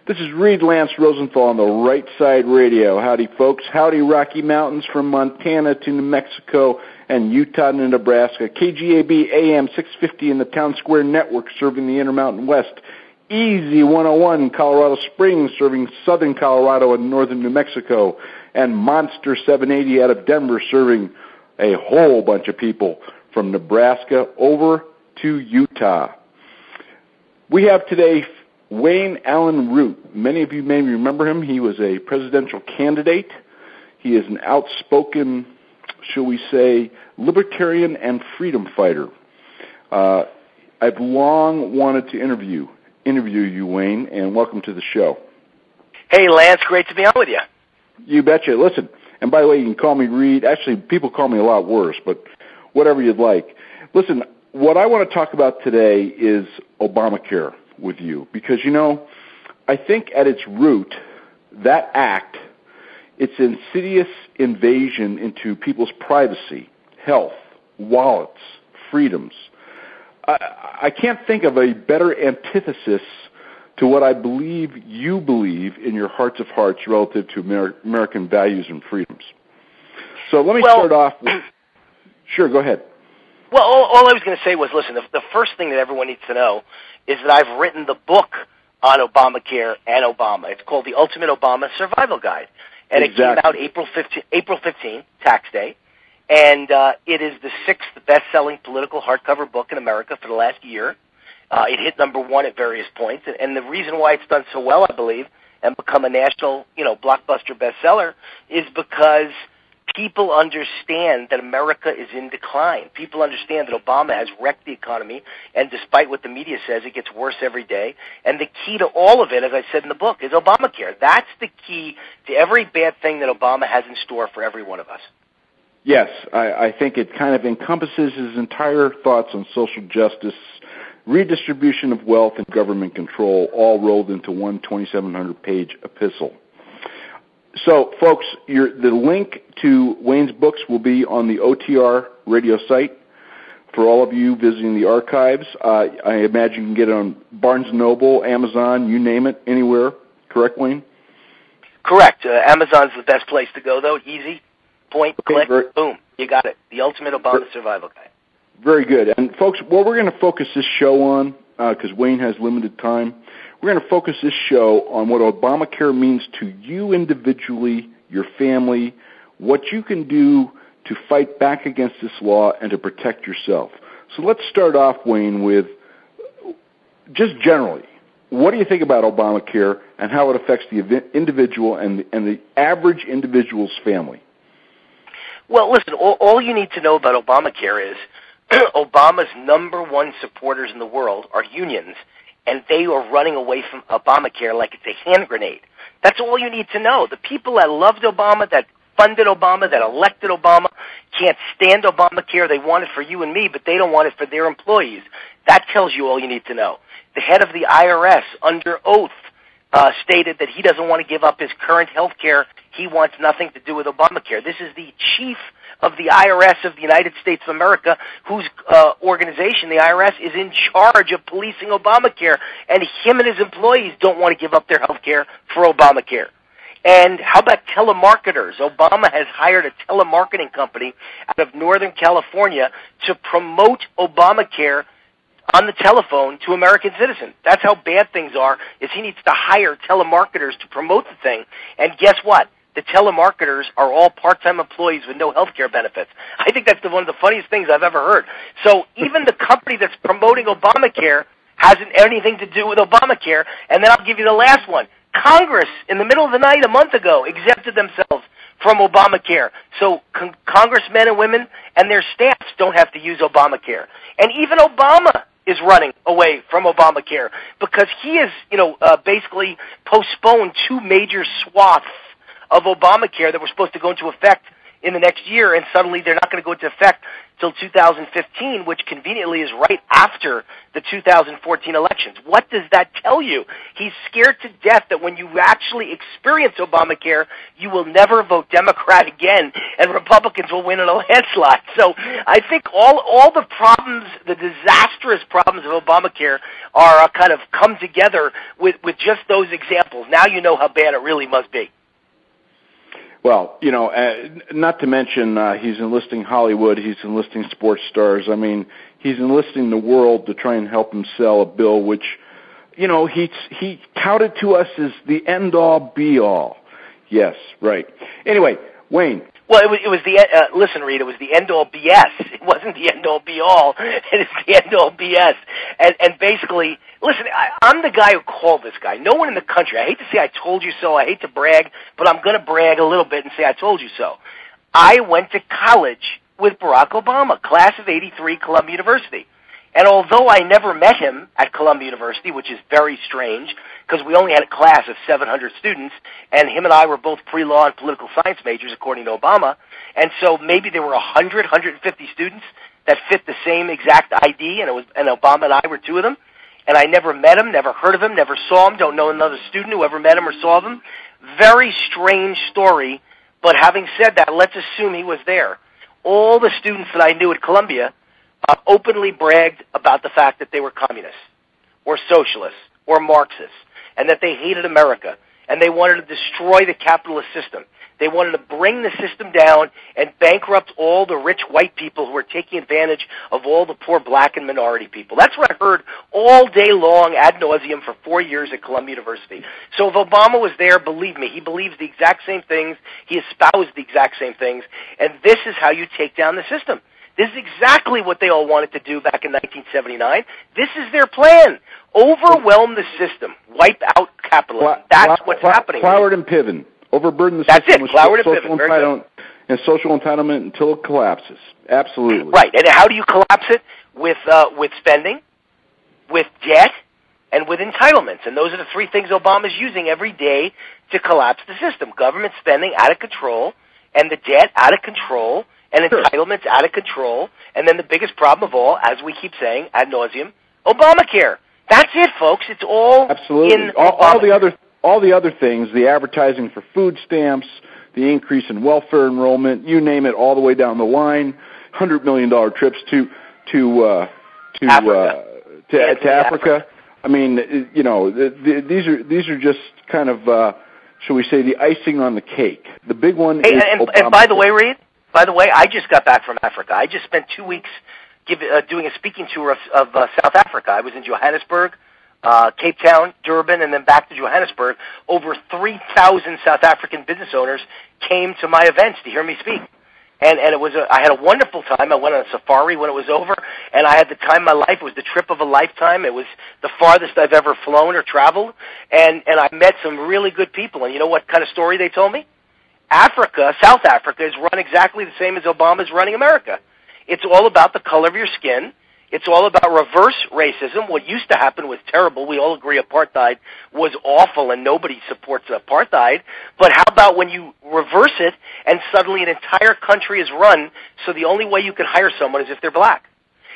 This is Reid Lance Rosenthal on the Right Side Radio. Howdy, folks. Howdy, Rocky Mountains from Montana to New Mexico and Utah to Nebraska. KGAB AM 650 in the Town Square Network serving the Intermountain West. Easy 101 in Colorado Springs serving southern Colorado and northern New Mexico. And Monster 780 out of Denver serving a whole bunch of people from Nebraska over to Utah. We have today Wayne Allyn Root. Many of you may remember him. He was a presidential candidate. He is an outspoken, shall we say, libertarian and freedom fighter. I've long wanted to interview you, Wayne, and welcome to the show. Hey, Lance, great to be on with you. You betcha. Listen, and by the way, you can call me Reid. Actually, people call me a lot worse, but whatever you'd like. Listen, what I want to talk about today is ObamaCare with you, because, you know, I think at its root, that act, it's insidious invasion into people's privacy, health, wallets, freedoms. I can't think of a better antithesis to what I believe you believe in your hearts of hearts relative to American values and freedoms. So let me start off with... Sure, go ahead. Well, all I was going to say was, listen, the first thing that everyone needs to know is that I've written the book on Obamacare and Obama. It's called The Ultimate Obama Survival Guide. And It came out April 15, tax day. And it is the sixth best-selling political hardcover book in America for the last year. It hit number one at various points. And the reason why it's done so well, I believe, and become a national, blockbuster bestseller is because people understand that America is in decline. People understand that Obama has wrecked the economy, and despite what the media says, it gets worse every day. And the key to all of it, as I said in the book, is ObamaCare. That's the key to every bad thing that Obama has in store for every one of us. Yes, I think it kind of encompasses his entire thoughts on social justice, redistribution of wealth, and government control, all rolled into one 2,700-page epistle. So, folks, the link to Wayne's books will be on the OTR radio site for all of you visiting the archives. I imagine you can get it on Barnes & Noble, Amazon, you name it, anywhere. Correct, Wayne? Correct. Amazon's the best place to go, though. Easy, point, click, boom, you got it. The Ultimate Obama Survival Guide. Very good. And, folks, what we're going to focus this show on, because Wayne has limited time, we're going to focus this show on what Obamacare means to you individually, your family, what you can do to fight back against this law and to protect yourself. So let's start off, Wayne, with just generally, what do you think about Obamacare and how it affects the individual and the average individual's family? Well, listen, all you need to know about Obamacare is Obama's number one supporters in the world are unions, and they are running away from Obamacare like it's a hand grenade. That's all you need to know. The people that loved Obama, that funded Obama, that elected Obama, can't stand Obamacare. They want it for you and me, but they don't want it for their employees. That tells you all you need to know. The head of the IRS, under oath, stated that he doesn't want to give up his current health care. He wants nothing to do with Obamacare. This is the chief of the IRS of the United States of America, whose organization, the IRS, is in charge of policing Obamacare, and him and his employees don't want to give up their health care for Obamacare. And how about telemarketers? Obama has hired a telemarketing company out of Northern California to promote Obamacare on the telephone to American citizens. That's how bad things are, is he needs to hire telemarketers to promote the thing. And guess what? The telemarketers are all part-time employees with no health care benefits. I think that's one of the funniest things I've ever heard. So even the company that's promoting Obamacare hasn't anything to do with Obamacare. And then I'll give you the last one. Congress, in the middle of the night a month ago, exempted themselves from Obamacare. So congressmen and women and their staffs don't have to use Obamacare. And even Obama is running away from Obamacare because he has, basically postponed two major swaths of Obamacare that were supposed to go into effect in the next year, and suddenly they're not going to go into effect till 2015, which conveniently is right after the 2014 elections. What does that tell you? He's scared to death that when you actually experience Obamacare, you will never vote Democrat again, and Republicans will win in a landslide. So I think all the problems, the disastrous problems of Obamacare are kind of come together with just those examples. Now you know how bad it really must be. Well, not to mention he's enlisting Hollywood, he's enlisting sports stars. I mean, he's enlisting the world to try and help him sell a bill which, he touted to us as the end-all, be-all. Yes, right. Anyway, Wayne. Well, it was the listen, Reid. It was the end-all BS. It wasn't the end-all be-all. It is the end-all BS. And basically, listen, I'm the guy who called this guy. No one in the country. I hate to say I told you so. I hate to brag, but I'm going to brag a little bit and say I told you so. I went to college with Barack Obama, class of '83, Columbia University. And although I never met him at Columbia University, which is very strange, because we only had a class of 700 students, and him and I were both pre-law and political science majors, according to Obama, and so maybe there were 100, 150 students that fit the same exact ID, and Obama and I were two of them, and I never met him, never heard of him, never saw him, don't know another student who ever met him or saw him. Very strange story, but having said that, let's assume he was there. All the students that I knew at Columbia openly bragged about the fact that they were communists or socialists or Marxists and that they hated America and they wanted to destroy the capitalist system. They wanted to bring the system down and bankrupt all the rich white people who were taking advantage of all the poor black and minority people. That's what I heard all day long ad nauseum for 4 years at Columbia University. So if Obama was there, believe me, he believes the exact same things, he espoused the exact same things, and this is how you take down the system. This is exactly what they all wanted to do back in 1979. This is their plan. Overwhelm the system. Wipe out capitalism. That's what's happening. Cloward and Piven. Overburden the system with social entitlement until it collapses. Absolutely. Right. And how do you collapse it? With spending, with debt, and with entitlements. And those are the three things Obama's using every day to collapse the system. Government spending out of control, and the debt out of control, and entitlements out of control, and then the biggest problem of all, as we keep saying ad nauseum, Obamacare. That's it, folks. It's all in all the other things, the advertising for food stamps, the increase in welfare enrollment, you name it, all the way down the line, $100 million trips to Africa. I mean, these are just kind of, shall we say, the icing on the cake. The big one is Obamacare. And by the way, Reid, I just got back from Africa. I just spent 2 weeks doing a speaking tour of South Africa. I was in Johannesburg, Cape Town, Durban, and then back to Johannesburg. Over 3,000 South African business owners came to my events to hear me speak. And it was I had a wonderful time. I went on a safari when it was over, and I had the time of my life. It was the trip of a lifetime. It was the farthest I've ever flown or traveled, and I met some really good people. And you know what kind of story they told me? South Africa, is run exactly the same as Obama's running America. It's all about the color of your skin. It's all about reverse racism. What used to happen was terrible. We all agree apartheid was awful and nobody supports apartheid. But how about when you reverse it and suddenly an entire country is run so the only way you can hire someone is if they're black?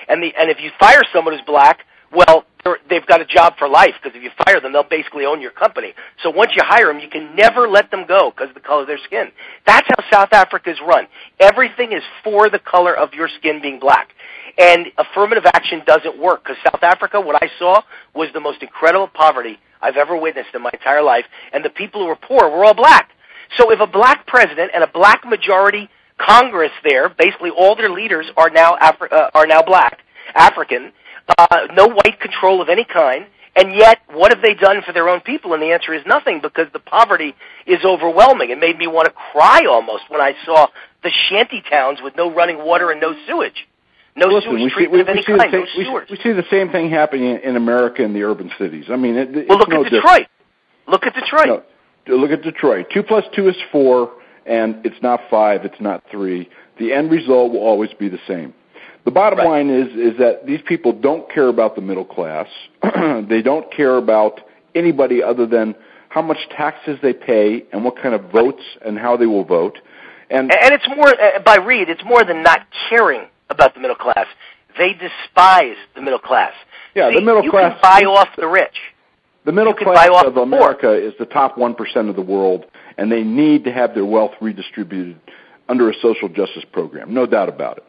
And if you fire someone who's black, well, they've got a job for life, because if you fire them, they'll basically own your company. So once you hire them, you can never let them go because of the color of their skin. That's how South Africa is run. Everything is for the color of your skin being black. And affirmative action doesn't work, because South Africa, what I saw, was the most incredible poverty I've ever witnessed in my entire life, and the people who were poor were all black. So if a black president and a black majority Congress there, basically all their leaders are now black, African, no white control of any kind, and yet what have they done for their own people? And the answer is nothing, because the poverty is overwhelming. It made me want to cry almost when I saw the shanty towns with no running water and no sewage. No sewage treatment of any kind, no sewers. We see the same thing happening in America in the urban cities. I mean, look at Detroit. Look at Detroit. No, look at Detroit. 2 plus 2 is 4, and it's not 5, it's not 3. The end result will always be the same. The bottom line is that these people don't care about the middle class. They don't care about anybody other than how much taxes they pay and what kind of votes and how they will vote. And it's more, by Reid, it's more than not caring about the middle class. They despise the middle class. Yeah, See, the middle class. You can buy off the rich. The middle class of America is the top 1% of the world, and they need to have their wealth redistributed under a social justice program. No doubt about it.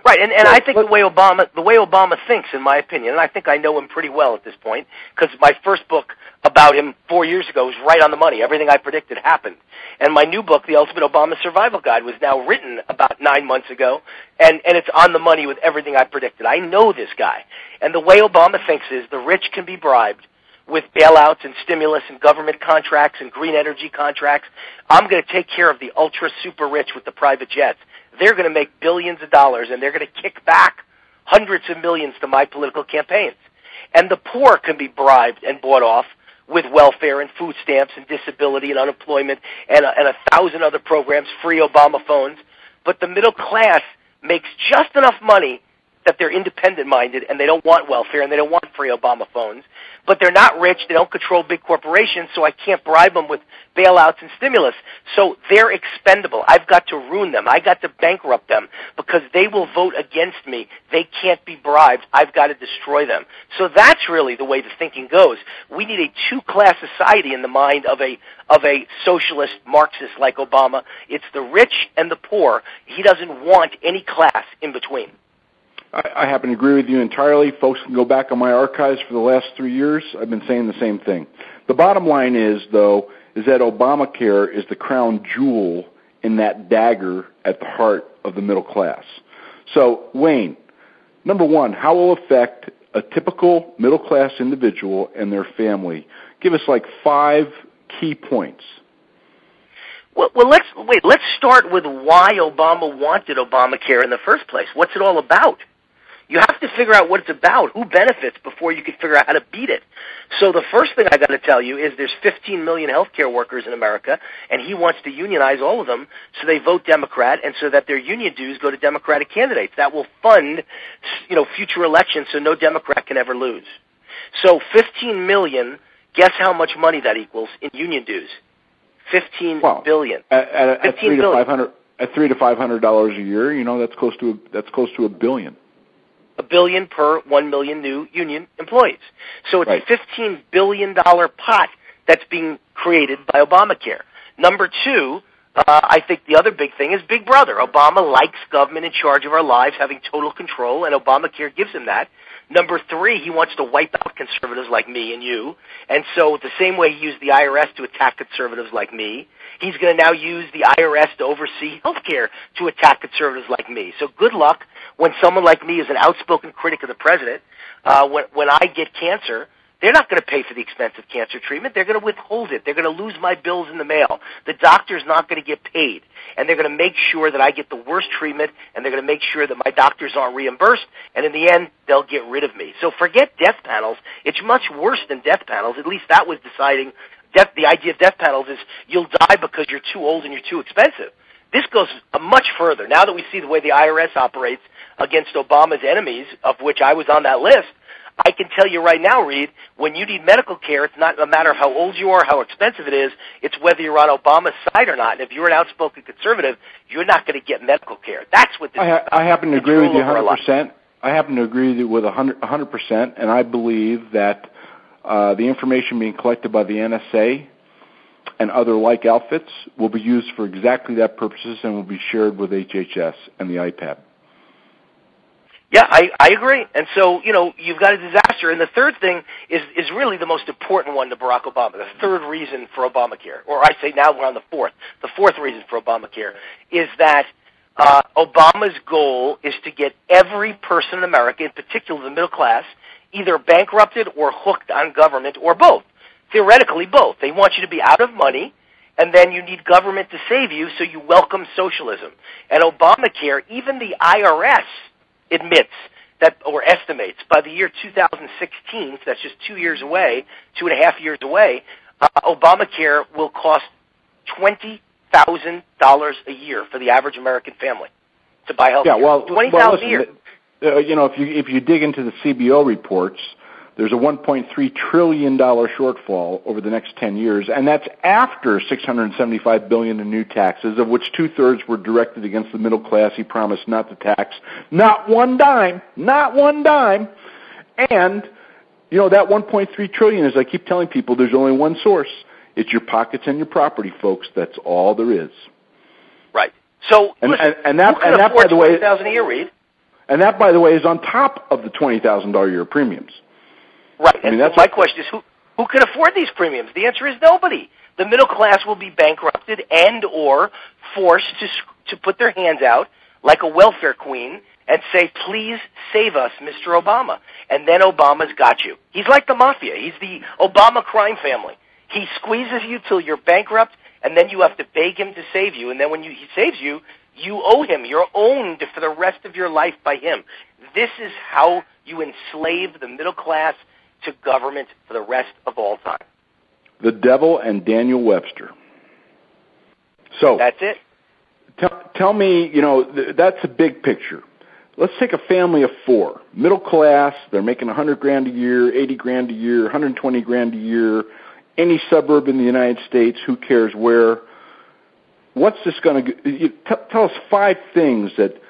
Right, and I think the way Obama thinks, in my opinion, and I think I know him pretty well at this point, because my first book about him 4 years ago was right on the money. Everything I predicted happened. And my new book, The Ultimate Obama Survival Guide, was now written about 9 months ago, and it's on the money with everything I predicted. I know this guy. And the way Obama thinks is the rich can be bribed with bailouts and stimulus and government contracts and green energy contracts. I'm going to take care of the ultra super rich with the private jets. They're going to make billions of dollars, and they're going to kick back hundreds of millions to my political campaigns. And the poor can be bribed and bought off with welfare and food stamps and disability and unemployment and 1,000 other programs, free Obama phones. But the middle class makes just enough money that they're independent-minded and they don't want welfare and they don't want free Obama phones. But they're not rich, they don't control big corporations, so I can't bribe them with bailouts and stimulus. So they're expendable. I've got to ruin them. I got to bankrupt them because they will vote against me. They can't be bribed. I've got to destroy them. So that's really the way the thinking goes. We need a two-class society in the mind of a socialist Marxist like Obama. It's the rich and the poor. He doesn't want any class in between. I happen to agree with you entirely. Folks can go back on my archives for the last 3 years. I've been saying the same thing. The bottom line is, though, is that Obamacare is the crown jewel in that dagger at the heart of the middle class. So, Wayne, number one, how will it affect a typical middle-class individual and their family? Give us like 5 key points. Well, let's start with why Obama wanted Obamacare in the first place. What's it all about? You have to figure out what it's about, who benefits, before you can figure out how to beat it. So the first thing I got to tell you is there's 15 million healthcare workers in America, and he wants to unionize all of them so they vote Democrat, and so that their union dues go to Democratic candidates. That will fund, future elections, so no Democrat can ever lose. So 15 million. Guess how much money that equals in union dues? $15 billion. At $300 to $500 a year, that's close to $1 billion. $1 billion per 1 million new union employees. So it's right. a $15 billion pot that's being created by Obamacare. Number two, I think the other big thing is Big Brother. Obama likes government in charge of our lives, having total control, and Obamacare gives him that. Number three, he wants to wipe out conservatives like me and you. And so the same way he used the IRS to attack conservatives like me, he's going to now use the IRS to oversee health care to attack conservatives like me. So good luck when someone like me is an outspoken critic of the president. When I get cancer, they're not going to pay for the expensive cancer treatment. They're going to withhold it. They're going to lose my bills in the mail. The doctor's not going to get paid. And they're going to make sure that I get the worst treatment, and they're going to make sure that my doctors aren't reimbursed, and in the end, they'll get rid of me. So forget death panels. It's much worse than death panels. At least that was deciding. The idea of death panels is you'll die because you're too old and you're too expensive. This goes much further. Now that we see the way the IRS operates against Obama's enemies, of which I was on that list, I can tell you right now, Reid, when you need medical care, it's not a matter of how old you are, how expensive it is. It's whether you're on Obama's side or not. And if you're an outspoken conservative, you're not going to get medical care. That's what this is. I happen to agree with you 100%. I happen to agree with 100%, and I believe that the information being collected by the NSA and other like outfits will be used for exactly that purposes and will be shared with HHS and the IPAB. Yeah, I agree. And so, you've got a disaster. And the third thing is really the most important one to Barack Obama, the third reason for Obamacare. Or I say now we're on the fourth. The fourth reason for Obamacare is that Obama's goal is to get every person in America, in particular the middle class, either bankrupted or hooked on government or both. Theoretically, both. They want you to be out of money, and then you need government to save you, so you welcome socialism. And Obamacare, even the IRS admits that, or estimates, by the year 2016, so that's just 2 years away, 2.5 years away, Obamacare will cost $20,000 a year for the average American family to buy health care. Yeah, well, $20,000 a year. If you dig into the CBO reports, there's a $1.3 trillion shortfall over the next 10 years, and that's after $675 billion in new taxes, of which two-thirds were directed against the middle class. He promised not to tax, not one dime. And, you know, that $1.3 trillion, as I keep telling people, there's only one source. It's your pockets and your property, folks. That's all there is. Right. So, and that, by the way, $20,000 a year, Reid. And that, by the way, is on top of the $20,000 a year premiums. Right. I mean, and my question is, who can afford these premiums? The answer is nobody. The middle class will be bankrupted and or forced to put their hands out like a welfare queen and say, please save us, Mr. Obama. And then Obama's got you. He's like the mafia. He's the Obama crime family. He squeezes you till you're bankrupt, and then you have to beg him to save you. And then when he saves you, you owe him. You're owned for the rest of your life by him. This is how you enslave the middle class to government for the rest of all time. The devil and Daniel Webster. So that's it. Tell me, you know, that's a big picture. Let's take a family of four, middle class. They're making $100,000 a year, $80,000 a year, $120,000 a year. Any suburb in the United States, who cares where? What's this going to tell us 5 things that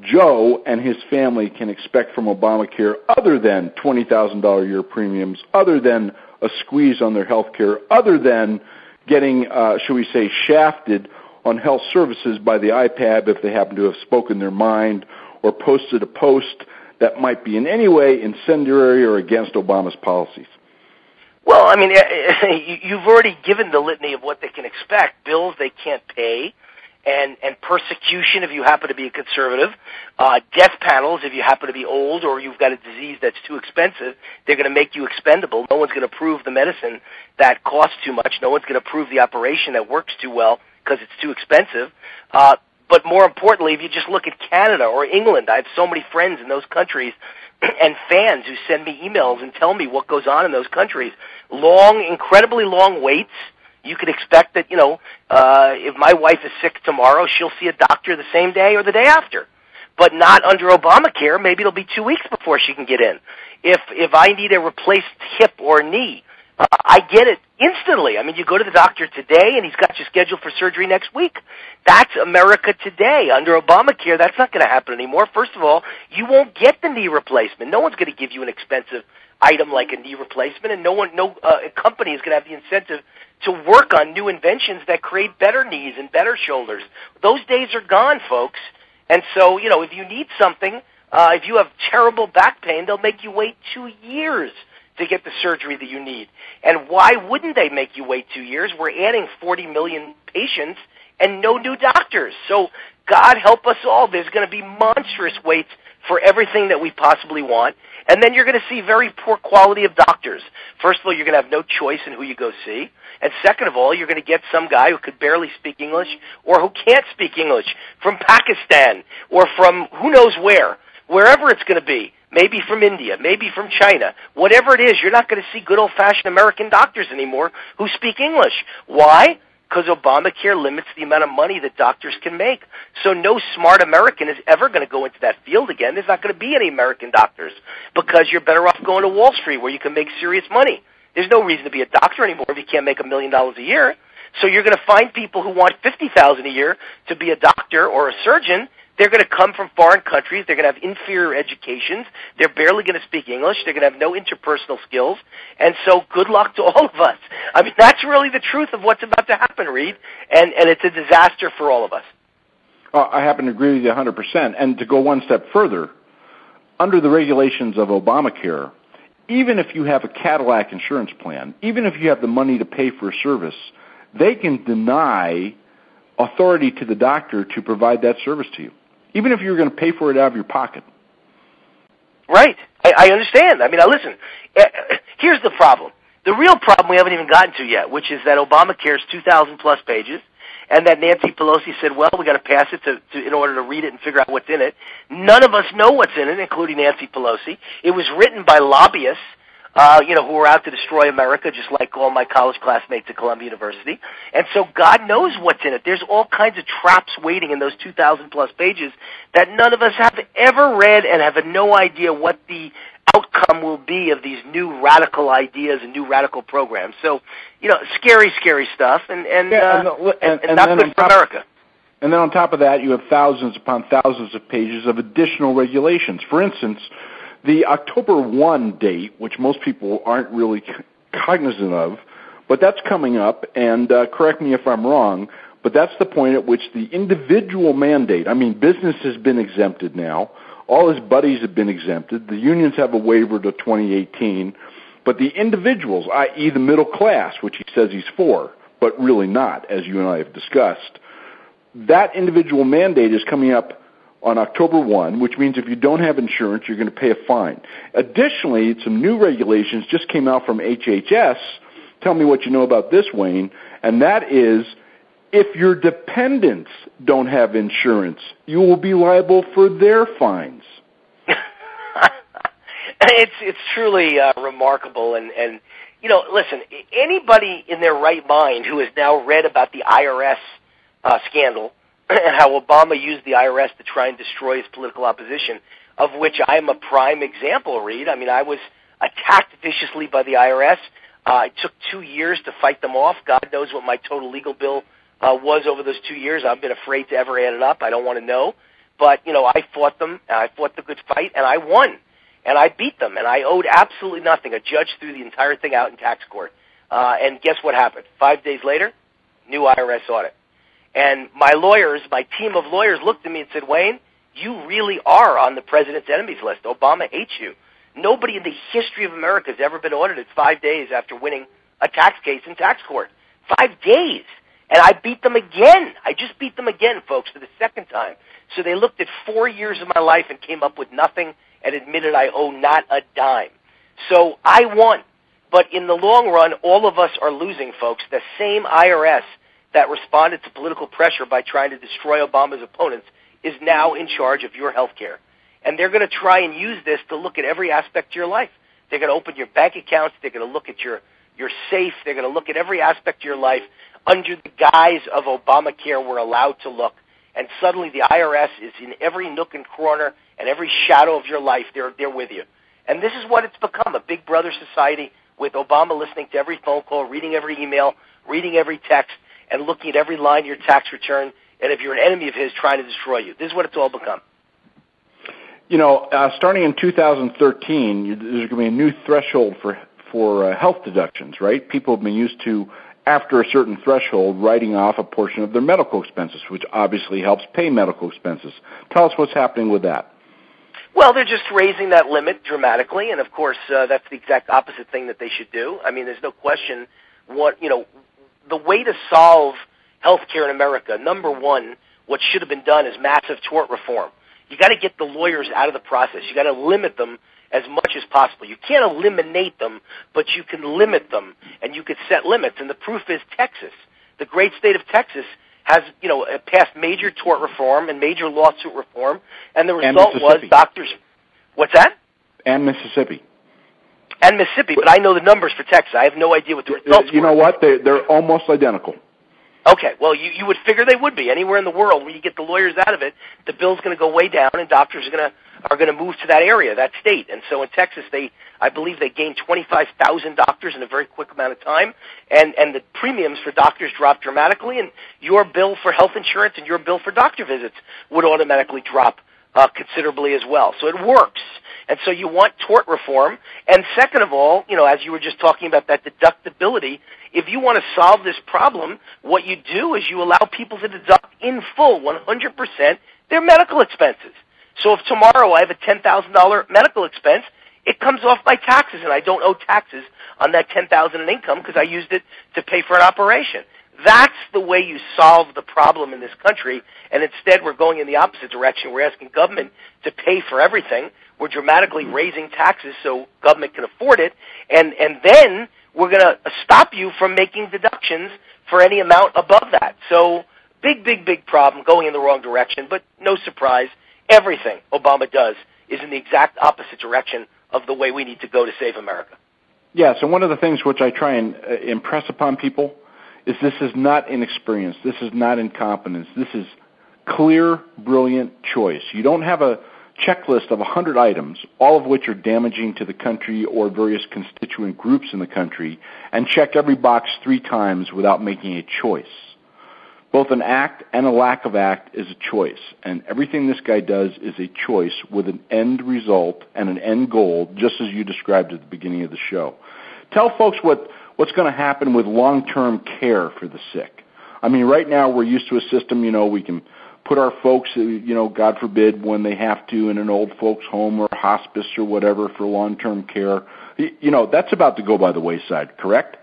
Joe and his family can expect from Obamacare other than $20,000 a year premiums, other than a squeeze on their health care, other than getting, shall we say, shafted on health services by the IPAB if they happen to have spoken their mind or posted a post that might be in any way incendiary or against Obama's policies? Well, I mean, you've already given the litany of what they can expect. Bills they can't pay, and persecution if you happen to be a conservative, death panels if you happen to be old or you've got a disease that's too expensive. They're going to make you expendable. No one's going to approve the medicine that costs too much. No one's going to approve the operation that works too well because it's too expensive. But more importantly, if you just look at Canada or England, I have so many friends in those countries and fans who send me emails and tell me what goes on in those countries. Long, incredibly long waits. You could expect that, you know, if my wife is sick tomorrow, she'll see a doctor the same day or the day after. But not under Obamacare. Maybe it'll be 2 weeks before she can get in. If I need a replaced hip or knee, I get it instantly. I mean, you go to the doctor today, and he's got you scheduled for surgery next week. That's America today. Under Obamacare, that's not going to happen anymore. First of all, you won't get the knee replacement. No one's going to give you an expensive item like a knee replacement, and no company is going to have the incentive to work on new inventions that create better knees and better shoulders. Those days are gone, folks. And so, you know, if you need something, if you have terrible back pain, they'll make you wait 2 years to get the surgery that you need. And why wouldn't they make you wait 2 years? We're adding 40 million patients and no new doctors. So God help us all. There's going to be monstrous waits for everything that we possibly want. And then you're going to see very poor quality of doctors. First of all, you're going to have no choice in who you go see. And second of all, you're going to get some guy who could barely speak English or who can't speak English from Pakistan or from who knows where, wherever it's going to be. Maybe from India, maybe from China. Whatever it is, you're not going to see good old-fashioned American doctors anymore who speak English. Why? Because Obamacare limits the amount of money that doctors can make. So no smart American is ever going to go into that field again. There's not going to be any American doctors because you're better off going to Wall Street where you can make serious money. There's no reason to be a doctor anymore if you can't make $1 million a year. So you're going to find people who want $50,000 a year to be a doctor or a surgeon. They're going to come from foreign countries. They're going to have inferior educations. They're barely going to speak English. They're going to have no interpersonal skills. And so good luck to all of us. I mean, that's really the truth of what's about to happen, Reid. And it's a disaster for all of us. I happen to agree with you 100%. And to go one step further, under the regulations of Obamacare, even if you have a Cadillac insurance plan, even if you have the money to pay for a service, they can deny authority to the doctor to provide that service to you, even if you're going to pay for it out of your pocket. Right. I understand. I mean, now listen, here's the problem. The real problem we haven't even gotten to yet, which is that Obamacare is 2,000-plus pages, and that Nancy Pelosi said, well, we got to pass it in order to read it and figure out what's in it. None of us know what's in it, including Nancy Pelosi. It was written by lobbyists, who are out to destroy America, just like all my college classmates at Columbia University. And so God knows what's in it. There's all kinds of traps waiting in those 2,000-plus pages that none of us have ever read and have no idea what the outcome will be of these new radical ideas and new radical programs. So, scary, scary stuff, and not good for America. And then on top of that, you have thousands upon thousands of pages of additional regulations. For instance, the October 1 date, which most people aren't really cognizant of, but that's coming up, and correct me if I'm wrong, but that's the point at which the individual mandate, business has been exempted now, all his buddies have been exempted, the unions have a waiver to 2018, but the individuals, i.e. the middle class, which he says he's for, but really not, as you and I have discussed, that individual mandate is coming up on October 1, which means if you don't have insurance, you're going to pay a fine. Additionally, some new regulations just came out from HHS. Tell me what you know about this, Wayne, and that is if your dependents don't have insurance, you will be liable for their fines. It's truly remarkable, and listen, anybody in their right mind who has now read about the IRS scandal and how Obama used the IRS to try and destroy his political opposition, of which I am a prime example, Reid. I was attacked viciously by the IRS. It took 2 years to fight them off. God knows what my total legal bill was over those 2 years. I've been afraid to ever add it up. I don't want to know. But, I fought them. I fought the good fight, and I won. And I beat them, and I owed absolutely nothing. A judge threw the entire thing out in tax court. And guess what happened? 5 days later, new IRS audit. And my team of lawyers looked at me and said, Wayne, you really are on the president's enemies list. Obama hates you. Nobody in the history of America has ever been audited 5 days after winning a tax case in tax court. 5 days. And I beat them again. I just beat them again, folks, for the second time. So they looked at 4 years of my life and came up with nothing and admitted I owe not a dime. So I won. But in the long run, all of us are losing, folks. The same IRS that responded to political pressure by trying to destroy Obama's opponents is now in charge of your health care. And they're going to try and use this to look at every aspect of your life. They're going to open your bank accounts. They're going to look at your safe. They're going to look at every aspect of your life. Under the guise of Obamacare, we're allowed to look. And suddenly the IRS is in every nook and corner and every shadow of your life. They're with you. And this is what it's become, a big brother society with Obama listening to every phone call, reading every email, reading every text, and looking at every line of your tax return, and if you're an enemy of his, trying to destroy you. This is what it's all become. Starting in 2013, there's going to be a new threshold for health deductions, right? People have been used to, after a certain threshold, writing off a portion of their medical expenses, which obviously helps pay medical expenses. Tell us what's happening with that. Well, they're just raising that limit dramatically, and of course, that's the exact opposite thing that they should do. There's no question the way to solve health care in America, number one, what should have been done is massive tort reform. You got to get the lawyers out of the process. You got to limit them as much as possible. You can't eliminate them, but you can limit them, and you could set limits. And the proof is Texas. The great state of Texas has, passed major tort reform and major lawsuit reform, and the result was doctors. What's that? And Mississippi. And Mississippi, but I know the numbers for Texas. I have no idea what the results were. You know what? They're almost identical. Okay, well, you would figure they would be. Anywhere in the world where you get the lawyers out of it, the bill's going to go way down, and doctors are going to move to that area, that state. And so in Texas, I believe they gained 25,000 doctors in a very quick amount of time, and the premiums for doctors dropped dramatically, and your bill for health insurance and your bill for doctor visits would automatically drop considerably as well. So it works. And so you want tort reform. And second of all, as you were just talking about that deductibility, if you want to solve this problem, what you do is you allow people to deduct in full 100% their medical expenses. So if tomorrow I have a $10,000 medical expense, it comes off my taxes, and I don't owe taxes on that $10,000 in income because I used it to pay for an operation. That's the way you solve the problem in this country, and instead we're going in the opposite direction. We're asking government to pay for everything. We're dramatically raising taxes so government can afford it, and then we're going to stop you from making deductions for any amount above that. So big, big, big problem, going in the wrong direction, but no surprise, everything Obama does is in the exact opposite direction of the way we need to go to save America. Yes, and one of the things which I try and impress upon people is this is not inexperience. This is not incompetence. This is clear, brilliant choice. You don't have a checklist of 100 items, all of which are damaging to the country or various constituent groups in the country, and check every box 3 times without making a choice. Both an act and a lack of act is a choice, and everything this guy does is a choice with an end result and an end goal, just as you described at the beginning of the show. Tell folks what's going to happen with long-term care for the sick. I mean, right now we're used to a system, we can put our folks, God forbid, when they have to, in an old folks' home or hospice or whatever for long-term care. That's about to go by the wayside, correct?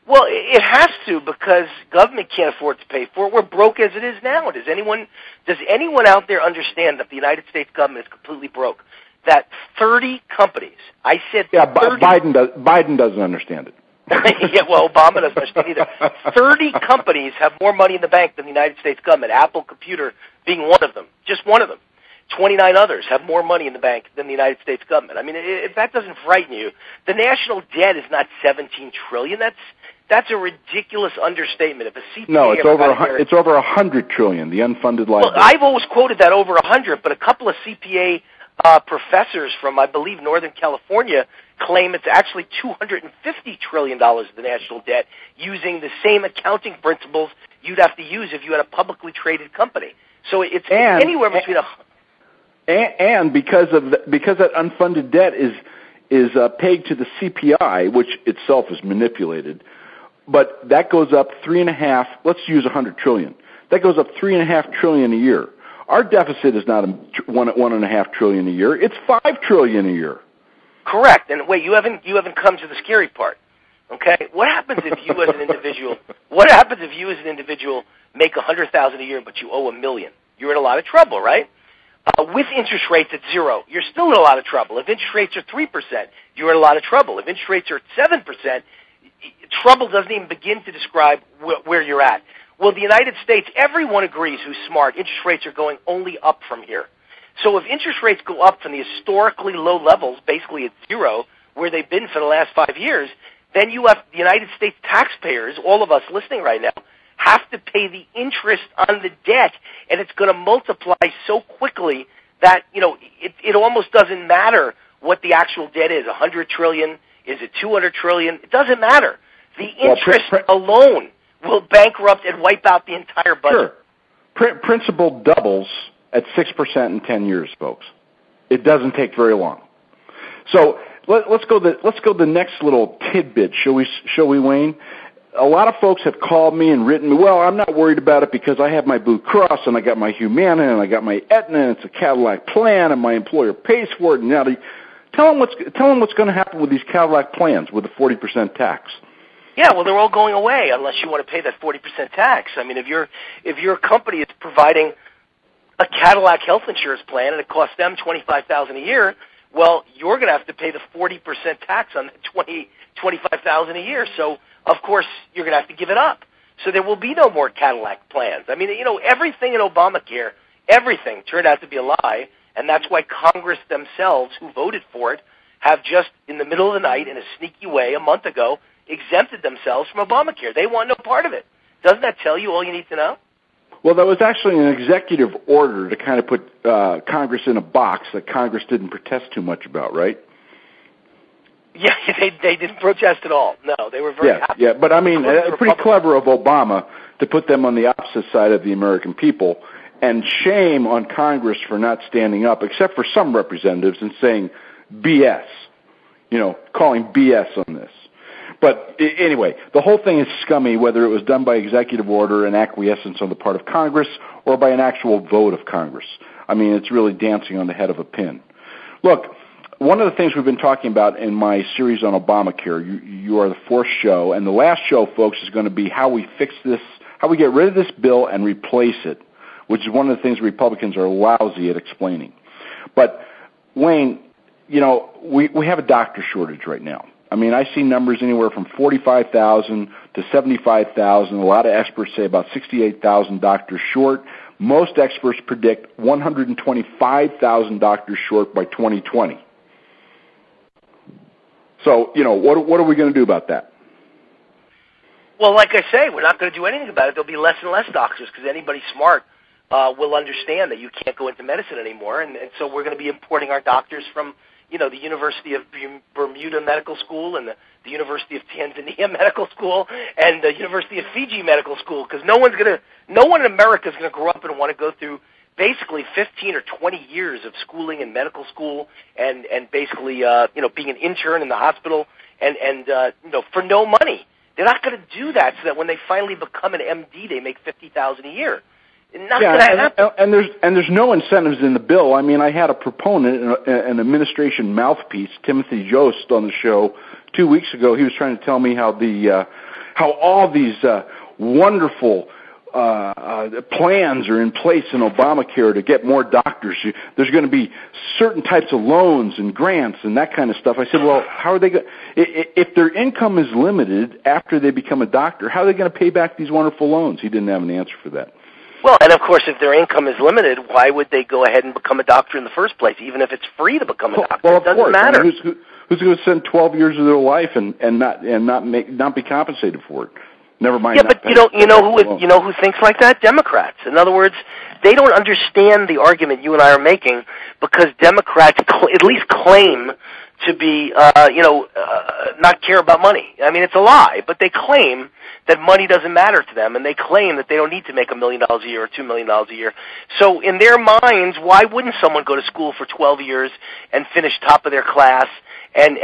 Well, it has to, because government can't afford to pay for it. We're broke as it is now. Does anyone out there understand that the United States government is completely broke? That 30 companies, I said 30. Biden doesn't understand it. Yeah, well, Obama doesn't understand either. 30 companies have more money in the bank than the United States government, Apple Computer being one of them, just one of them. 29 others have more money in the bank than the United States government. I mean, if that doesn't frighten you, the national debt is not $17 trillion. That's a ridiculous understatement. If a CPA it's over $100 trillion, the unfunded liability. Well, I've always quoted that over 100, but a couple of CPA professors from, I believe, Northern California claim it's actually $250 trillion of the national debt, using the same accounting principles you'd have to use if you had a publicly traded company. So it's anywhere between and because that unfunded debt is pegged to the CPI, which itself is manipulated, but that goes up 3.5. Let's use $100 trillion. That goes up $3.5 trillion a year. Our deficit is not $1.5 trillion a year. It's $5 trillion a year. Correct. And wait, you haven't come to the scary part. Okay? What happens if you as an individual? What happens if you as an individual make $100,000 a year, but you owe $1 million? You're in a lot of trouble, right? With interest rates at 0, you're still in a lot of trouble. If interest rates are 3%, you're in a lot of trouble. If interest rates are 7%, trouble doesn't even begin to describe where you're at. Well, the United States, everyone agrees who's smart, interest rates are going only up from here. So if interest rates go up from the historically low levels, basically at 0, where they've been for the last 5 years, then you have the United States taxpayers, all of us listening right now, have to pay the interest on the debt, and it's going to multiply so quickly that, it almost doesn't matter what the actual debt is. $100 trillion, is it $200 trillion? It doesn't matter. The interest alone will bankrupt and wipe out the entire budget. Sure. Principal doubles at 6% in 10 years, folks. It doesn't take very long. So let's go the next little tidbit, shall we, Wayne? A lot of folks have called me and written me, well, I'm not worried about it because I have my Blue Cross and I got my Humana and I got my Aetna and it's a Cadillac plan and my employer pays for it. And now tell them what's going to happen with these Cadillac plans with the 40% tax. Yeah, well, they're all going away unless you want to pay that 40% tax. I mean, if your company is providing a Cadillac health insurance plan and it costs them $25,000 a year, well, you're going to have to pay the 40% tax on the $25,000 a year. So, of course, you're going to have to give it up. So there will be no more Cadillac plans. I mean, everything in Obamacare, everything turned out to be a lie, and that's why Congress themselves, who voted for it, have just, in the middle of the night, in a sneaky way, a month ago, exempted themselves from Obamacare. They want no part of it. Doesn't that tell you all you need to know? Well, that was actually an executive order to kind of put Congress in a box that Congress didn't protest too much about, right? Yeah, they didn't protest at all. No, they were very happy. Yeah, but I mean, pretty clever of Obama to put them on the opposite side of the American people, and shame on Congress for not standing up, except for some representatives, and saying BS, calling BS on this. But anyway, the whole thing is scummy, whether it was done by executive order and acquiescence on the part of Congress or by an actual vote of Congress. I mean, it's really dancing on the head of a pin. Look, one of the things we've been talking about in my series on Obamacare, you are the fourth show, and the last show, folks, is going to be how we fix this, how we get rid of this bill and replace it, which is one of the things Republicans are lousy at explaining. But, Wayne, we have a doctor shortage right now. I mean, I see numbers anywhere from 45,000 to 75,000. A lot of experts say about 68,000 doctors short. Most experts predict 125,000 doctors short by 2020. So, what are we going to do about that? Well, like I say, we're not going to do anything about it. There'll be less and less doctors because anybody smart will understand that you can't go into medicine anymore, and so we're going to be importing our doctors from, the University of Bermuda Medical School and the University of Tanzania Medical School and the University of Fiji Medical School, because no one in America is going to grow up and want to go through basically 15 or 20 years of schooling in medical school and basically being an intern in the hospital and for no money. They're not going to do that so that when they finally become an MD, they make $50,000 a year. Not going to happen. And there's no incentives in the bill. I mean, I had a proponent, an administration mouthpiece, Timothy Jost, on the show 2 weeks ago. He was trying to tell me how all these wonderful plans are in place in Obamacare to get more doctors. There's going to be certain types of loans and grants and that kind of stuff. I said, well, how are they going? If their income is limited after they become a doctor, how are they going to pay back these wonderful loans? He didn't have an answer for that. Well, and of course, if their income is limited, why would they go ahead and become a doctor in the first place, even if it's free to become a doctor? Well, it doesn't matter. I mean, who's going to spend 12 years of their life and not be compensated for it? Never mind. Yeah, but you know who thinks like that? Democrats. In other words, they don't understand the argument you and I are making because Democrats at least claim to be not care about money. I mean, it's a lie, but they claim that money doesn't matter to them, and they claim that they don't need to make $1 million a year or $2 million a year. So in their minds, why wouldn't someone go to school for 12 years and finish top of their class and